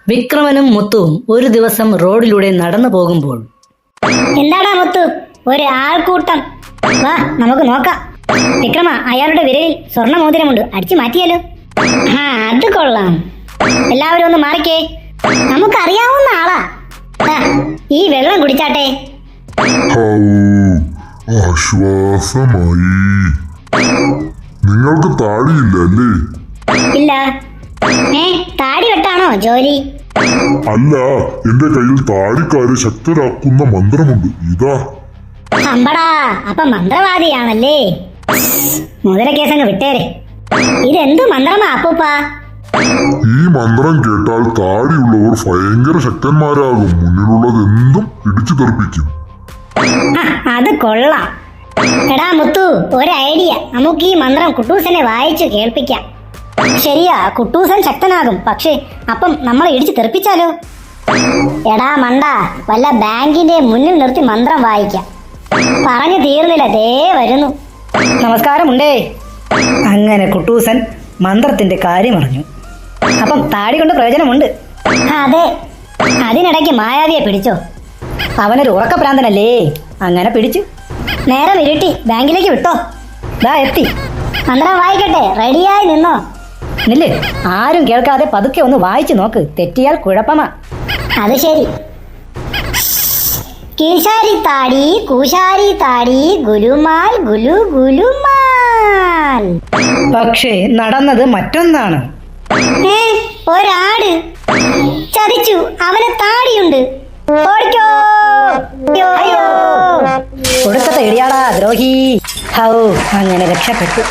വിക്രമനും മുത്തുവും ഒരു ദിവസം റോഡിലൂടെ നടന്നു പോകുമ്പോൾ എന്താടാ മുത്തു, ഒരു ആൾക്കൂട്ടം. വാ നമുക്ക് നോക്കാം. വിക്രമ, അയാളുടെ വിരലിൽ സ്വർണ്ണ മോതിരമുണ്ട്, അടിച്ചു മാറ്റിയാലോ? ആ, അത് കൊള്ളാം. എല്ലാവരും ഒന്ന് മാറിക്കേ, നമുക്കറിയാവുന്ന ആളാ. ദാ, ഈ വെള്ളം കുടിച്ചാട്ടെ. ആശ്വാസമായി. നിങ്ങൾക്ക് താടിയില്ല അല്ലേ? ഇല്ല. താടി വെട്ടാണോ ജോലി? അല്ല, എന്റെ കയ്യിൽ താടിക്കാരെ ശക്തരാക്കുന്ന മന്ത്രമുണ്ട്. ഇതാ. അമ്പടാ, അപ്പൊ മന്ത്രവാദിയാണല്ലേ. മുതലക്കേസങ്ങ് വിട്ടേരെ. ഇതെന്തു മന്ത്രമാ അപ്പൂപ്പാ? ഈ മന്ത്രം കേട്ടാൽ താടിയുള്ളവർ ഭയങ്കര ശക്തന്മാരാകും. മുന്നിലുള്ളത് എന്തും ഇടിച്ചു തെറിപ്പിക്കും. അത് കൊള്ളാം. എടാ മുത്തു, ഒരു ഐഡിയ. നമുക്ക് ഈ മന്ത്രം കുട്ടൂസനെ വായിച്ചു കേൾപ്പിക്കാം. ശരിയാ, കുട്ടൂസൻ ശക്തനാകും. പക്ഷേ അപ്പം നമ്മളെ ഇടിച്ചു തെറിപ്പിച്ചാലോ? എടാ മണ്ട, വല്ല ബാങ്കിന്റെ മുന്നിൽ നിർത്തി മന്ത്രം വായിക്കാം. പറഞ്ഞു തീർന്നില്ല, ദേ വരുന്നു. നമസ്കാരമുണ്ടേ. അങ്ങനെ കുട്ടൂസൻ മന്ത്രത്തിന്റെ കാര്യം അറിഞ്ഞു. അപ്പം താടി കൊണ്ട് പ്രയോജനമുണ്ട്. അതെ, അതിനിടയ്ക്ക് മായാവിയെ പിടിച്ചോ? അവനൊരു ഉറക്കഭ്രാന്തനല്ലേ, അങ്ങനെ പിടിച്ചു. നേരം ഇരുട്ടി, ബാങ്കിലേക്ക് വിട്ടോ? ദാ എത്തി. മന്ത്രം വായിക്കട്ടെ, റെഡിയായി നിന്നോ? നില്ല്, ആരും കേൾക്കാതെ പതുക്കെ ഒന്ന് വായിച്ചു നോക്ക്. തെറ്റിയാൽ കുഴപ്പമാ. അത് ശരി. കീശാരി താടി, കൂശാരി താടി, ഗുലുമാൽ ഗുലു ഗുലുമാൽ. പക്ഷേ നടന്നത് മറ്റൊന്നാണ്. ഒരാട് ചതിച്ചു, അവന് താടിയുണ്ട്. ഓടിക്കോ. കൊടുക്കത്തെ ഇടിയാടാ ദ്രോഹി. ഹൗ, അങ്ങനെ രക്ഷപ്പെട്ടു.